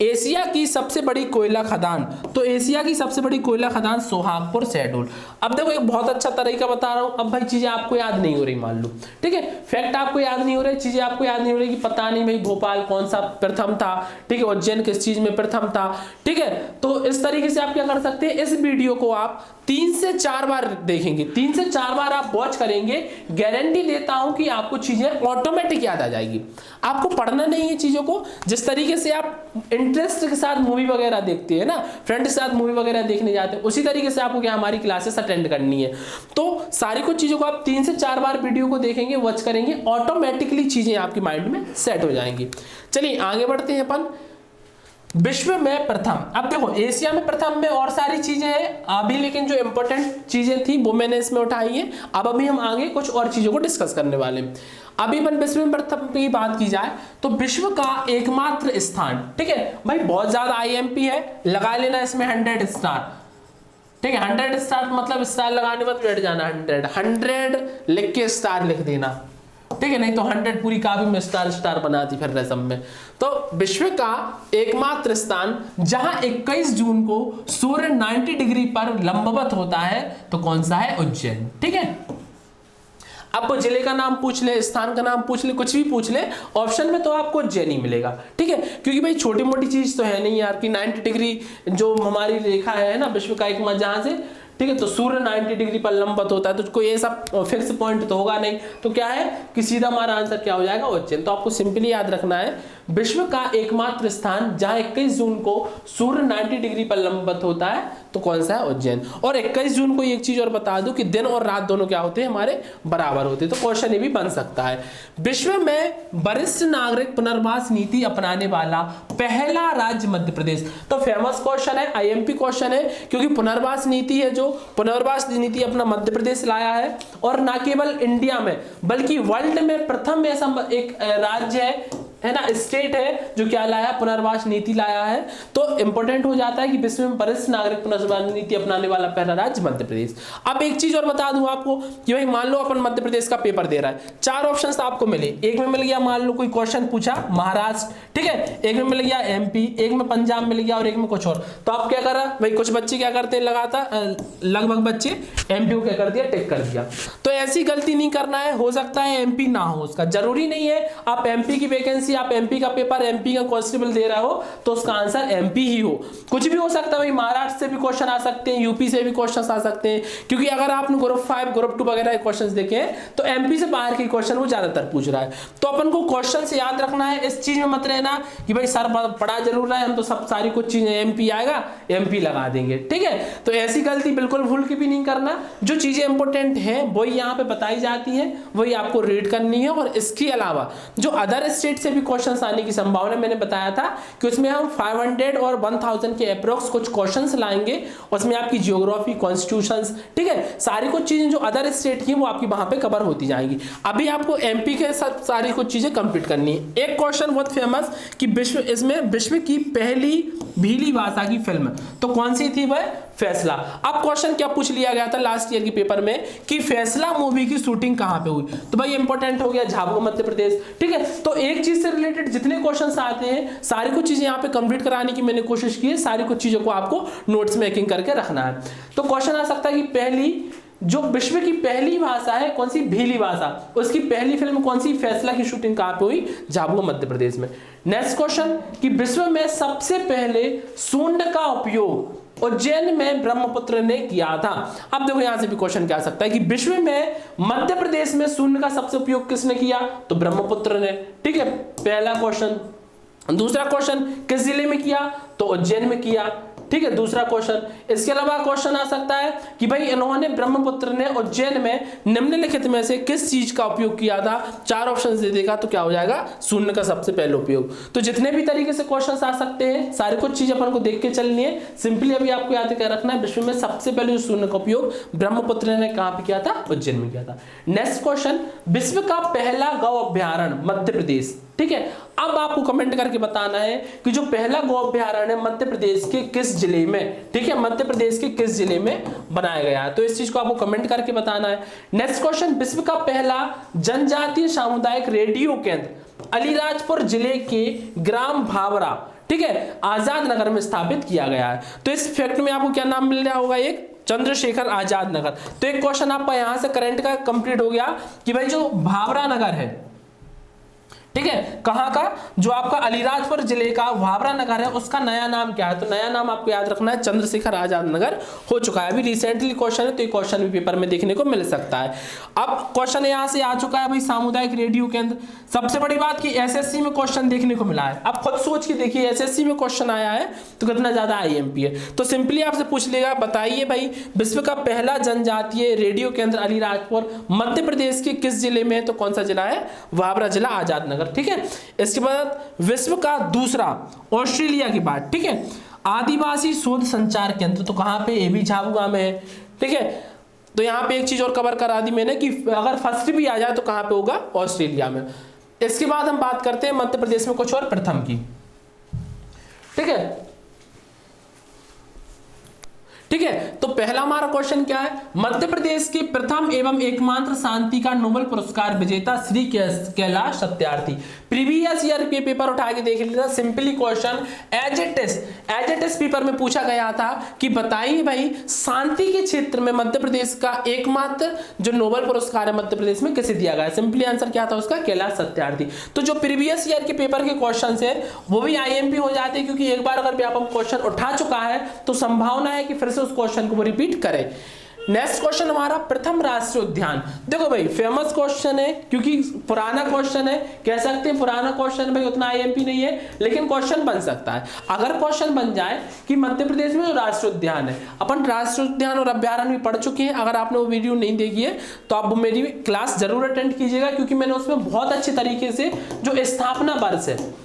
एशिया की सबसे बड़ी कोयला खदान तो एशिया की सबसे बड़ी कोयला खदान सोहागपुर शहडोल। अब देखो एक बहुत अच्छा तरीका बता रहा हूं, अब भाई चीजें आपको याद नहीं हो रही मान लो, ठीक है, फैक्ट आपको याद नहीं हो रहे, चीजें आपको याद नहीं हो रही कि पता नहीं भाई भोपाल कौन सा प्रथम था, ठीक है, उज्जैन किस चीज में प्रथम था, ठीक है। तो इस तरीके से आप क्या कर सकते हैं, इस वीडियो को आप 3 से 4 बार देखेंगे, 3 से 4 बार आप वॉच करेंगे, गारंटी देता हूं कि आपको चीजें ऑटोमेटिक याद आ जाएगी। आपको पढ़ना नहीं है चीजों को, जिस तरीके से आप इंटरेस्ट के साथ मूवी वगैरह देखते हैं ना, फ्रेंड के साथ मूवी वगैरह देखने जाते हैं, उसी तरीके से आपको क्या हमारी क्लासेस अटेंड करनी है। तो सारी कुछ चीजों को आप 3 से 4 बार वीडियो को देखेंगे, वॉच करेंगे, ऑटोमेटिकली चीजें आपकी माइंड में सेट हो जाएंगी। चलिए आगे बढ़ते हैं अपन। विश्व में प्रथम, अब देखो एशिया में प्रथम में और सारी चीजें हैं अभी, लेकिन जो इंपॉर्टेंट चीजें थी वो मैंने इसमें उठाई है। अब अभी हम आगे कुछ और चीजों को डिस्कस करने वाले हैं। अभी अपन विश्व में प्रथम की बात की जाए तो विश्व का एकमात्र स्थान, ठीक है भाई, बहुत ज्यादा आईएमपी है, लगा लेना इसमें 100 स्टार, ठीक है, 100 स्टार मतलब स्टार लगाने मत बैठ जाना, 100 लिख के स्टार लिख देना, ठीक है, नहीं तो 100 पूरी काफी में स्टार बनाती फिर रसम में। तो विश्व का एकमात्र स्थान जहां 21 जून को सूर्य 90 डिग्री पर लंबवत होता है तो कौन सा है, उज्जैन, ठीक है। अब जिले का नाम पूछ ले, स्थान का नाम पूछ ले, कुछ भी पूछ ले, ऑप्शन में तो आपको उज्जैन ही मिलेगा, ठीक है, क्योंकि भाई छोटी मोटी चीज तो है नहीं यार कि 90 डिग्री जो हमारी रेखा है ना विश्व का एकमात्र जहां से, ठीक है, तो सूर्य 90 डिग्री पर लंबवत होता है, तो कोई ऐसा फिक्स पॉइंट तो होगा नहीं, तो क्या है कि सीधा हमारा आंसर क्या हो जाएगा, उज्जैन। तो आपको सिंपली याद रखना है विश्व का एकमात्र स्थान जहां 21 जून को सूर्य 90 डिग्री पर लंबवत होता है तो कौन सा है, उज्जैन। और 21 जून को एक चीज और बता दूं कि दिन और रात दोनों क्या होते हैं, हमारे बराबर होते हैं, तो क्वेश्चन ये भी बन सकता है। विश्व में वरिष्ठ नागरिक पुनर्वास नीति अपनाने वाला पहला राज्य मध्य प्रदेश, तो फेमस क्वेश्चन है, आईएमपी क्वेश्चन है, क्योंकि पुनर्वास नीति है जो पुनर्वास नीति अपना मध्य प्रदेश लाया है, और ना केवल इंडिया में बल्कि वर्ल्ड में प्रथम ऐसा एक राज्य है ना, स्टेट है जो क्या लाया, पुनर्वास नीति लाया है। तो इंपॉर्टेंट हो जाता है कि विश्व में वरिष्ठ नागरिक पुनर्वास नीति अपनाने वाला पहला राज्य मध्य प्रदेश। अब एक चीज और बता दूं आपको कि भाई मान लो अपन मध्य प्रदेश का पेपर दे रहा है, 4 ऑप्शंस आपको मिले, एक में मिल गया मान लो कोई क्वेश्चन पूछा महाराष्ट्र, ठीक है, एक में मिल गया एमपी, एक में पंजाब मिल गया और एक में कुछ और। तो आप क्या करा भाई, कुछ बच्चे क्या करते हैं, लगभग बच्चे एमपी को क्या कर दिया, टिक कर दिया। तो ऐसी गलती नहीं करना है, हो सकता है एमपी ना हो, उसका जरूरी नहीं है आप एमपी की वैकेंसी, आप एमपी का पेपर, एमपी का कांस्टेबल दे रहा हो तो उसका आंसर एमपी ही हो, कुछ भी हो सकता है भाई, महाराष्ट्र से भी क्वेश्चन आ सकते हैं, यूपी से भी क्वेश्चन आ सकते हैं, क्योंकि अगर आपने ग्रुप 5 ग्रुप 2 वगैरह के क्वेश्चंस देखे हैं तो एमपी से बाहर के क्वेश्चन वो ज्यादातर पूछ रहा है। तो अपन को क्वेश्चन से याद रखना है, इस चीज में मत रहना कि भाई सर पढ़ा जरूर रहा है, हम तो सब सारी कुछ चीजें एमपी आएगा एमपी लगा देंगे, ठीक है। तो ऐसी गलती बिल्कुल भूल के भी नहीं करना, जो चीजें इंपॉर्टेंट है वही यहाँ पे बताई जाती है, वही आपको रीड करनी है। और इसके अलावा जो अदर स्टेट से भी क्वेश्चंस आने की संभावना मैंने बताया था कि उसमें हम 500 और 1000 के अप्रोक्स कुछ क्वेश्चंस लाएंगे। उसमें आपकी जियोग्राफी, कॉन्स्टिट्यूशंस, ठीक है, सारी कुछ चीजें जो अदर स्टेट की वो आपकी वहां पे कवर होती जाएंगी। अभी आपको एमपी के साथ सारी कुछ चीजें कंप्लीट करनी है। एक क्वेश्चन बहुत फेमस कि विश्व की पहली भीली भाषा की फिल्म तो कौन सी थी वह? फैसला। अब क्वेश्चन क्या पूछ लिया गया था लास्ट ईयर के पेपर में कि फैसला मूवी की शूटिंग कहां पे हुई, तो भाई इंपॉर्टेंट हो गया झाबुआ मध्य प्रदेश, ठीक है। तो एक चीज से रिलेटेड जितने क्वेश्चंस आते हैं सारी कुछ चीजें यहाँ पे कंप्लीट कराने की मैंने कोशिश की है, सारी कुछ चीजों को आपको नोट्स मेकिंग करके रखना है। तो क्वेश्चन आ सकता है कि जो विश्व की पहली भाषा है कौन सी? भीली भाषा, उसकी पहली फिल्म कौन सी? फैसला की शूटिंग कहां पे हुई? झाबुआ मध्य प्रदेश में। नेक्स्ट क्वेश्चन कि विश्व में सबसे पहले शून्य का उपयोग उज्जैन में ब्रह्मपुत्र ने किया था। अब देखो यहां से भी क्वेश्चन क्या आ सकता है कि विश्व में मध्य प्रदेश में शून्य का सबसे उपयोग किसने किया? तो ब्रह्मपुत्र ने, ठीक है, पहला क्वेश्चन। दूसरा क्वेश्चन किस जिले में किया? तो उज्जैन में किया, ठीक है, दूसरा क्वेश्चन। इसके अलावा क्वेश्चन आ सकता है कि भाई इन्होंने ब्रह्मपुत्र ने उज्जैन में निम्नलिखित में से किस चीज का उपयोग किया था? 4 ऑप्शन दे देगा तो क्या हो जाएगा? शून्य का सबसे पहले उपयोग। तो जितने भी तरीके से क्वेश्चंस आ सकते हैं सारी कुछ चीज अपन को देख के चलनी है। सिंपली अभी आपको याद कर रखना है विश्व में सबसे पहले शून्य का उपयोग ब्रह्मपुत्र ने कहां पे किया था? उज्जैन में किया था। नेक्स्ट क्वेश्चन, विश्व का पहला गौ अभ्यारण्य मध्य प्रदेश, ठीक है। अब आपको कमेंट करके बताना है कि जो पहला गौ अभ्यारण्य है मध्य प्रदेश के किस जिले में, ठीक है, मध्य प्रदेश के किस जिले में बनाया गया है, तो इस चीज को आपको कमेंट करके बताना है। नेक्स्ट क्वेश्चन, विश्व का पहला जनजातीय सामुदायिक रेडियो केंद्र अलीराजपुर जिले के ग्राम भावरा, ठीक है, आजाद नगर में स्थापित किया गया है। तो इस फैक्ट में आपको क्या नाम मिल रहा होगा? एक चंद्रशेखर आजाद नगर। तो एक क्वेश्चन आपका यहां से करंट का कंप्लीट हो गया कि भाई जो भावरा नगर है, ठीक है, कहां का? जो आपका अलीराजपुर जिले का भावरा नगर है उसका नया नाम क्या है? तो नया नाम आपको याद रखना है चंद्रशेखर आजाद नगर हो चुका है। अभी रिसेंटली क्वेश्चन है तो ये क्वेश्चन भी पेपर में देखने को मिल सकता है। अब क्वेश्चन यहां से आ चुका है भाई सामुदायिक रेडियो केंद्र। सबसे बड़ी बात कि एसएससी में क्वेश्चन देखने को मिला है। अब खुद सोच के देखिए एसएससी में क्वेश्चन आया है तो कितना ज्यादा आईएमपी है। तो सिंपली आपसे पूछ लेगा, बताइए भाई विश्व का पहला जनजातीय रेडियो केंद्र अलीराजपुर मध्य प्रदेश के किस जिले में? तो कौन सा जिला है? भावरा जिला, आजाद नगर, ठीक है। इसके बाद विश्व का दूसरा ऑस्ट्रेलिया की बात, ठीक है, आदिवासी शोध संचार केंद्र तो कहां पे? ये भी झाबुआ में है, ठीक है। तो यहां पे एक चीज और कवर करा दी मैंने कि अगर फर्स्ट भी आ जाए तो कहां पे होगा? ऑस्ट्रेलिया में। इसके बाद हम बात करते हैं मध्य प्रदेश में कुछ और प्रथम की, ठीक है, ठीक है। तो पहला हमारा क्वेश्चन क्या है? मध्य प्रदेश के प्रथम एवं एकमात्र शांति का नोबेल पुरस्कार विजेता श्री कैलाश सत्यार्थी। प्रीवियस ईयर के पेपर उठा के देख लेना, simply question as it is paper में पूछा गया था कि बताइए भाई शांति के क्षेत्र में मध्य प्रदेश का एकमात्र जो नोबेल पुरस्कार है मध्य प्रदेश में किसे दिया गया? सिंपली आंसर क्या था उसका? कैलाश सत्यार्थी। तो जो प्रीवियस ईयर के पेपर के क्वेश्चन है वो भी आईएमपी हो जाते हैं, क्योंकि एक बार अगर व्यापक क्वेश्चन उठा चुका है तो संभावना है कि फिर उस क्वेश्चन को रिपीट करें। नेक्स्ट क्वेश्चन हमारा प्रथम राष्ट्रीय उद्यान। देखो भाई फेमस क्वेश्चन है क्योंकि पुराना क्वेश्चन है, कह सकते हैं पुराना क्वेश्चन भाई उतना आईएमपी नहीं है, लेकिन क्वेश्चन बन सकता है। अगर क्वेश्चन बन जाए कि मध्य प्रदेश में जो राष्ट्रीय उद्यान है, अपन राष्ट्रीय उद्यान और अभ्यारण्य भी पढ़ चुके हैं, अगर आपने वो वीडियो नहीं देखी है तो आप मेरी क्लास जरूर अटेंड कीजिएगा, क्योंकि मैंने उसमें बहुत अच्छे तरीके से जो स्थापना वर्ष है,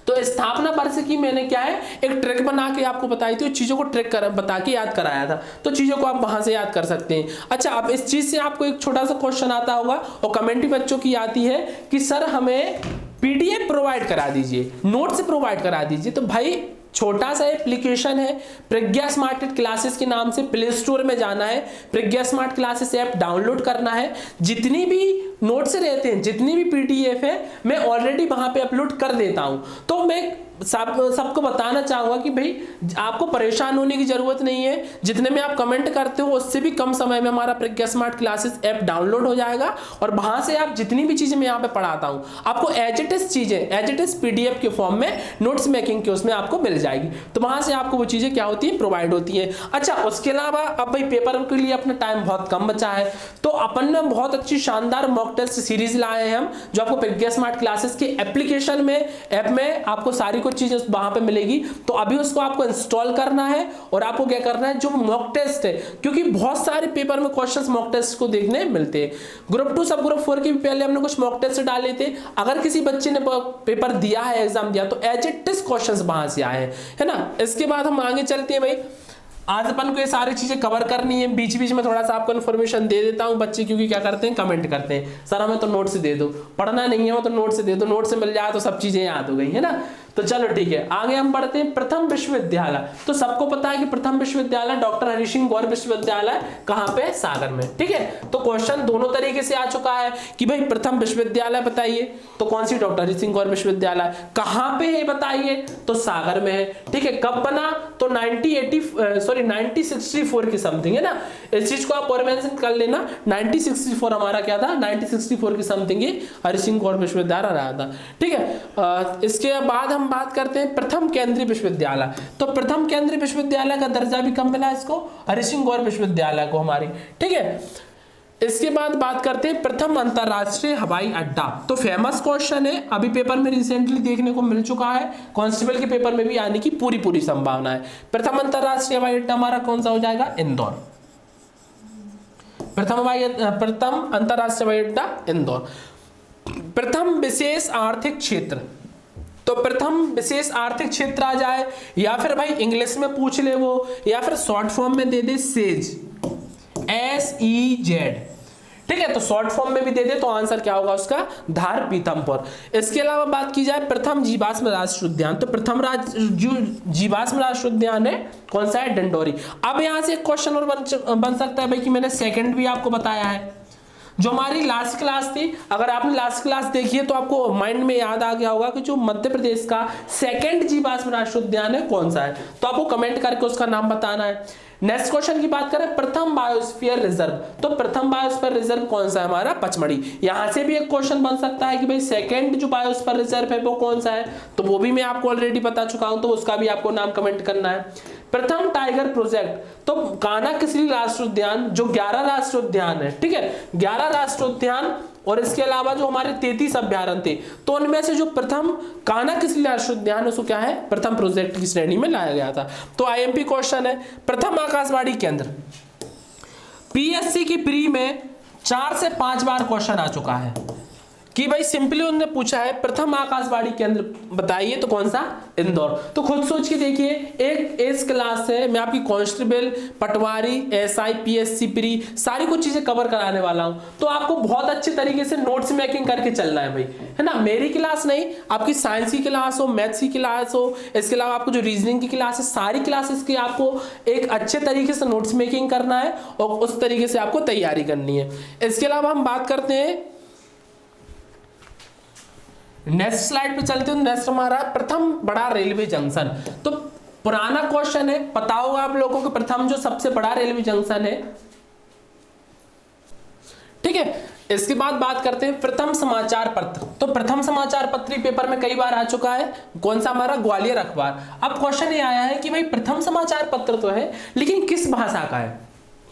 तो स्थापना वर्ष की मैंने क्या है एक ट्रिक बना के आपको बताई थी, चीजों को ट्रिक बता के याद कराया था, तो चीजों को आप वहां से याद कर सकते हैं। अच्छा, अब इस चीज से आपको एक छोटा सा क्वेश्चन आता होगा और कमेंट भी बच्चों की आती है कि सर हमें पीडीएफ प्रोवाइड करा दीजिए, नोट्स प्रोवाइड करा दीजिए। तो भाई छोटा सा एप्लीकेशन है प्रज्ञा स्मार्ट क्लासेस के नाम से, प्ले स्टोर में जाना है, प्रज्ञा स्मार्ट क्लासेस ऐप डाउनलोड करना है, जितनी भी नोट्स रहते हैं, जितनी भी पीडीएफ है मैं ऑलरेडी वहां पे अपलोड कर देता हूं। तो मैं सबको बताना चाहूंगा कि भाई आपको परेशान होने की जरूरत नहीं है, जितने में आप कमेंट करते हो उससे भी कम समय में हमारा प्रज्ञा स्मार्ट क्लासेस ऐप डाउनलोड हो जाएगा और वहां से आप जितनी भी चीजें मैं यहाँ पे पढ़ाता हूँ आपको एज इट इज चीजें एज इट इज पीडीएफ के फॉर्म में नोट्स मेकिंग के उसमें आपको मिल जाएगी, तो वहां से आपको वो चीजें क्या होती है प्रोवाइड होती है। अच्छा, उसके अलावा अब भाई पेपर के लिए अपना टाइम बहुत कम बचा है, तो अपन ने बहुत अच्छी शानदार मॉक टेस्ट सीरीज लाए हैं हम, जो आपको प्रज्ञा स्मार्ट क्लासेस के एप्लीकेशन में ऐप में आपको सारी कुछ चीजें वहां पे मिलेगी। तो अभी उसको आपको इंस्टॉल करना है और आपको क्या करना है, जो मॉक टेस्ट है, क्योंकि बहुत सारे पेपर में क्वेश्चंस मॉक टेस्ट को देखने मिलते हैं। ग्रुप 2 सब ग्रुप 4 के भी पहले हमने कुछ मॉक टेस्ट डाले थे। अगर किसी बच्चे ने पेपर दिया है, एग्जाम दिया, तो एज इट इज क्वेश्चंस वहां से आए हैं, है ना। इसके बाद हम आगे चलते हैं भाई। आज अपन को ये सारी चीजें कवर करनी है। बीच बीच में थोड़ा सा आपको इन्फॉर्मेशन दे देता हूँ बच्चे, क्योंकि क्या करते हैं, कमेंट करते हैं सर हमें तो नोट से दे दो, पढ़ना नहीं है वो तो नोट से दे दो, नोट से मिल जाए तो सब चीजें याद हो गई, है ना। तो चलो ठीक है, आगे हम बढ़ते हैं। प्रथम विश्वविद्यालय, तो सबको पता है कि प्रथम विश्वविद्यालय डॉक्टर हरि सिंह गौर विश्वविद्यालय कहाँ पे, सागर में, ठीक है। तो क्वेश्चन दोनों तरीके से आ चुका है कि भाई प्रथम विश्वविद्यालय बताइए, तो कौन सी, डॉक्टर हरि सिंह गौर विश्वविद्यालय। कहाँ पे है बताइए, तो सागर में है, ठीक है। कब बना, तो 1964 की समथिंग, है ना। इस चीज को आप और मेंशन कर लेना, 1964 हमारा क्या था, 1964 की समथिंग ये हरि सिंह गौर विश्वविद्यालय रहा था, ठीक है। इसके बाद हम बात करते हैं प्रथम केंद्रीय विश्वविद्यालय। तो प्रथम केंद्रीय विश्वविद्यालय का दर्जा भी कब मिला इसको, हरि सिंह गौर विश्वविद्यालय को हमारी, ठीक है। इसके बाद बात करते हैं प्रथम अंतरराष्ट्रीय हवाई अड्डा। तो फेमस क्वेश्चन है, अभी पेपर में रिसेंटली देखने को मिल चुका है, कांस्टेबल के पेपर में भी आने की पूरी संभावना है। प्रथम अंतरराष्ट्रीय हवाई अड्डा हमारा कौन सा हो जाएगा, इंदौर। प्रथम अंतरराष्ट्रीय हवाई अड्डा इंदौर। प्रथम विशेष आर्थिक क्षेत्र, तो प्रथम विशेष आर्थिक क्षेत्र आ जाए, या फिर भाई इंग्लिश में पूछ ले वो, या फिर शॉर्ट फॉर्म में दे दे सेज, SEZ, ठीक है। तो शॉर्ट फॉर्म में भी दे दे तो आंसर क्या होगा उसका, धार पीथमपुर। इसके अलावा बात की जाए प्रथम जीवाश्म राष्ट्रीय उद्यान, तो प्रथम जीवाश्म राष्ट्रीय उद्यान है कौन सा है, डंडोरी। अब यहां से एक क्वेश्चन और बन सकता है भाई कि मैंने सेकंड भी आपको बताया है, जो हमारी लास्ट क्लास थी, अगर आपने लास्ट क्लास देखी है तो आपको माइंड में याद आ गया होगा कि जो मध्य प्रदेश का सेकंड जीवाश्म राष्ट्रीय उद्यान है कौन सा है, तो आपको कमेंट करके उसका नाम बताना है। नेक्स्ट क्वेश्चन की बात करें, प्रथम बायोस्फीयर रिजर्व, तो प्रथम बायोस्फीयर रिजर्व कौन सा है हमारा, पचमढ़ी। यहां से भी एक क्वेश्चन बन सकता है कि भाई सेकंड जो बायोस्फीयर रिजर्व है वो कौन सा है, तो वो भी मैं आपको ऑलरेडी बता चुका हूं, तो उसका भी आपको नाम कमेंट करना है। प्रथम टाइगर प्रोजेक्ट, तो कान्हा-किसली राष्ट्रीय उद्यान, जो 11 राष्ट्रीय उद्यान है, ठीक है, 11 राष्ट्रीय उद्यान, और इसके अलावा जो हमारे 33 अभ्यारण्य थे, तो उनमें से जो प्रथम कान्हा-किसली राष्ट्रीय उद्यान उसको क्या है, प्रथम प्रोजेक्ट की श्रेणी में लाया गया था। तो IMP क्वेश्चन है। प्रथम आकाशवाणी केंद्र, PSC की प्री में 4 से 5 बार क्वेश्चन आ चुका है कि भाई सिंपली उन्होंने पूछा है प्रथम आकाशवाणी केंद्र बताइए, तो कौन सा, इंदौर। तो खुद सोच के देखिए, एक एस क्लास है, मैं आपकी कांस्टेबल, पटवारी, SI, PSC प्री सारी कुछ चीजें कवर कराने वाला हूं, तो आपको बहुत अच्छे तरीके से नोट्स मेकिंग करके चलना है भाई, है ना। मेरी क्लास नहीं, आपकी साइंस की क्लास हो, मैथ्स की क्लास हो, इसके अलावा आपको जो रीजनिंग की क्लास है, सारी क्लासेस की आपको एक अच्छे तरीके से नोट्स मेकिंग करना है और उस तरीके से आपको तैयारी करनी है। इसके अलावा हम बात करते हैं, नेक्स्ट स्लाइड पे चलते हैं। नेक्स्ट हमारा प्रथम बड़ा रेलवे जंक्शन, तो पुराना क्वेश्चन है, पता होगा आप लोगों को प्रथम जो सबसे बड़ा रेलवे जंक्शन है, ठीक है। इसके बाद बात करते हैं प्रथम समाचार पत्र, तो प्रथम समाचार पत्र पेपर में कई बार आ चुका है, कौन सा हमारा, ग्वालियर अखबार। अब क्वेश्चन ये आया है कि भाई प्रथम समाचार पत्र तो है लेकिन किस भाषा का है,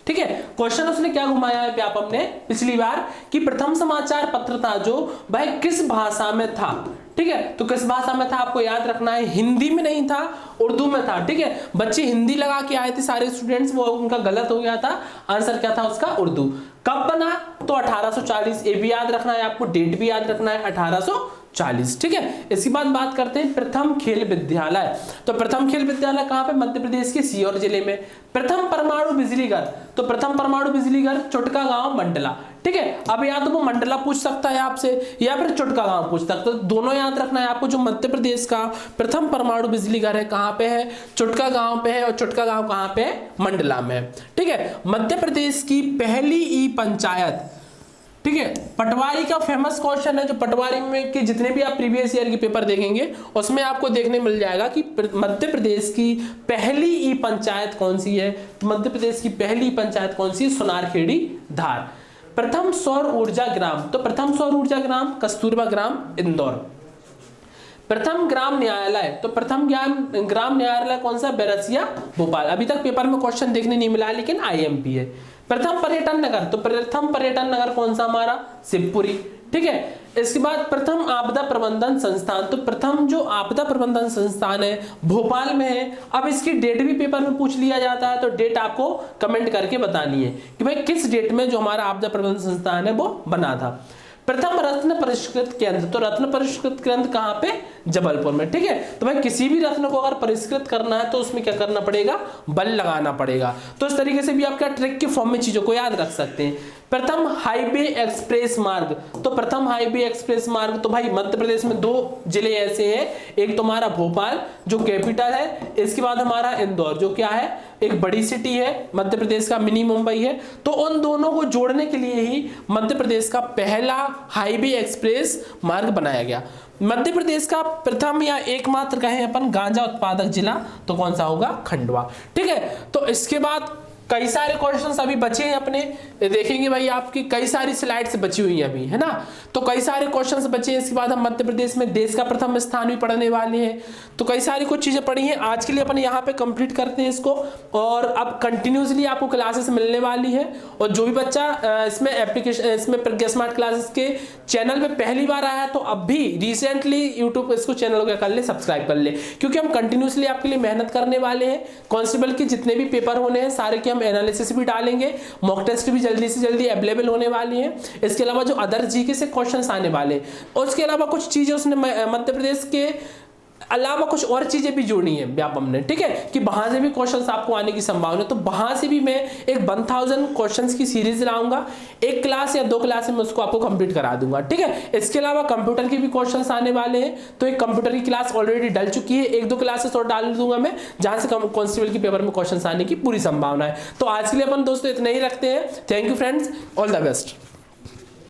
ठीक है। क्वेश्चन उसने क्या घुमाया है व्यापम ने पिछली बार कि प्रथम समाचार पत्र था जो भाई किस भाषा में था, ठीक है। तो किस भाषा में था आपको याद रखना है, हिंदी में नहीं था, उर्दू में था, ठीक है। बच्चे हिंदी लगा के आए थे सारे स्टूडेंट्स, वो उनका गलत हो गया था, आंसर क्या था उसका, उर्दू। कब बना, तो 1840, ये भी याद रखना है आपको, डेट भी याद रखना है, 1840, ठीक है। इसके बाद बात करते हैं प्रथम खेल विद्यालय, तो प्रथम खेल विद्यालय कहां पे, मध्य प्रदेश के सीहोर जिले में। प्रथम परमाणु बिजली घर, तो प्रथम परमाणु बिजली घर चुटका गांव मंडला, ठीक है। अब या तो वो मंडला पूछ सकता है आपसे या फिर चुटका गांव पूछ सकता है, तो दोनों याद रखना है आपको। जो मध्य प्रदेश का प्रथम परमाणु बिजली घर है कहां पे है, चुटका गांव पे है, और चुटका गांव कहां पे है, मंडला में, ठीक है। मध्य प्रदेश की पहली ई पंचायत, ठीक है। पटवारी का फेमस क्वेश्चन है, जो पटवारी में के जितने भी आप प्रीवियस ईयर के पेपर देखेंगे उसमें आपको देखने मिल जाएगा कि मध्य प्रदेश की पहली ई पंचायत कौन सी है, तो मध्य प्रदेश की पहली पंचायत कौन सी है, सुनारखेड़ी धार। प्रथम सौर ऊर्जा ग्राम, तो प्रथम सौर ऊर्जा ग्राम कस्तूरबा ग्राम इंदौर। प्रथम ग्राम न्यायालय, तो प्रथम ग्राम न्यायालय कौन सा, बैरसिया भोपाल। अभी तक पेपर में क्वेश्चन देखने नहीं मिला है लेकिन IMP है। प्रथम पर्यटन नगर, तो प्रथम पर्यटन नगर कौन सा हमारा, शिवपुरी, ठीक है। इसके बाद प्रथम आपदा प्रबंधन संस्थान, तो प्रथम जो आपदा प्रबंधन संस्थान है भोपाल में है। अब इसकी डेट भी पेपर में पूछ लिया जाता है, तो डेट आपको कमेंट करके बतानी है कि भाई किस डेट में जो हमारा आपदा प्रबंधन संस्थान है वो बना था। प्रथम रत्न परिष्कृत केंद्र, तो रत्न परिष्कृत केंद्र कहाँ पे, जबलपुर में, ठीक है। तो भाई किसी भी रत्न को अगर परिष्कृत करना है तो उसमें क्या करना पड़ेगा, बल लगाना पड़ेगा। तो इस तरीके से भी आप क्या ट्रिक के फॉर्म में चीजों को याद रख सकते हैं। प्रथम हाईवे एक्सप्रेस मार्ग, तो प्रथम हाईवे एक्सप्रेस मार्ग, तो भाई मध्य प्रदेश में 2 जिले ऐसे हैं, एक तुम्हारा भोपाल जो कैपिटल है, इसके बाद हमारा इंदौर जो क्या है एक बड़ी सिटी है मध्य प्रदेश का, मिनी मुंबई है। तो उन दोनों को जोड़ने के लिए ही मध्य प्रदेश का पहला हाईवे एक्सप्रेस मार्ग बनाया गया। मध्य प्रदेश का प्रथम या एकमात्र कहें अपन गांजा उत्पादक जिला तो कौन सा होगा, खंडवा, ठीक है। तो इसके बाद कई सारे क्वेश्चंस अभी बचे हैं अपने, देखेंगे भाई आपकी कई सारी स्लाइड्स बची हुई हैं अभी, है ना। तो कई सारे क्वेश्चंस बचे हैं। इसके बाद हम मध्य प्रदेश में देश का प्रथम स्थान भी पढ़ने वाले हैं। तो कई सारी कुछ चीजें पढ़ी हैं, आज के लिए अपन यहाँ पे कंप्लीट करते हैं इसको। और अब कंटिन्यूसली आपको क्लासेस मिलने वाली है। और जो भी बच्चा इसमें एप्लीकेशन इसमें प्रज्ञा स्मार्ट क्लासेस के चैनल पे पहली बार आया तो अब भी रिसेंटली यूट्यूब पे इसको चैनल को कर ले, सब्सक्राइब कर ले, क्योंकि हम कंटिन्यूसली आपके लिए मेहनत करने वाले हैं। कांस्टेबल के जितने भी पेपर होने हैं सारे के हम एनालिसिस भी डालेंगे, मॉक टेस्ट भी जल्दी से जल्दी अवेलेबल होने वाली है। इसके अलावा जो अदर जीके से क्वेश्चंस आने वाले और उसके अलावा कुछ चीजें उसने मध्य प्रदेश के अलावा कुछ और चीजें भी जोड़ी है व्यापम ने, ठीक है, कि वहां से भी क्वेश्चंस आपको आने की संभावना है। तो वहां से भी मैं एक 1000 क्वेश्चंस की सीरीज लाऊंगा, एक क्लास या 2 क्लास में उसको आपको कंप्लीट करा दूंगा, ठीक है। इसके अलावा कंप्यूटर के भी क्वेश्चंस आने वाले हैं, तो एक कंप्यूटर की क्लास ऑलरेडी डल चुकी है, 1-2 क्लासेस और डाल दूंगा मैं, जहां से कांस्टेबल के पेपर में क्वेश्चंस आने की पूरी संभावना है। तो आज के लिए अपन दोस्तों इतना ही रखते हैं। Thank you friends, all the best.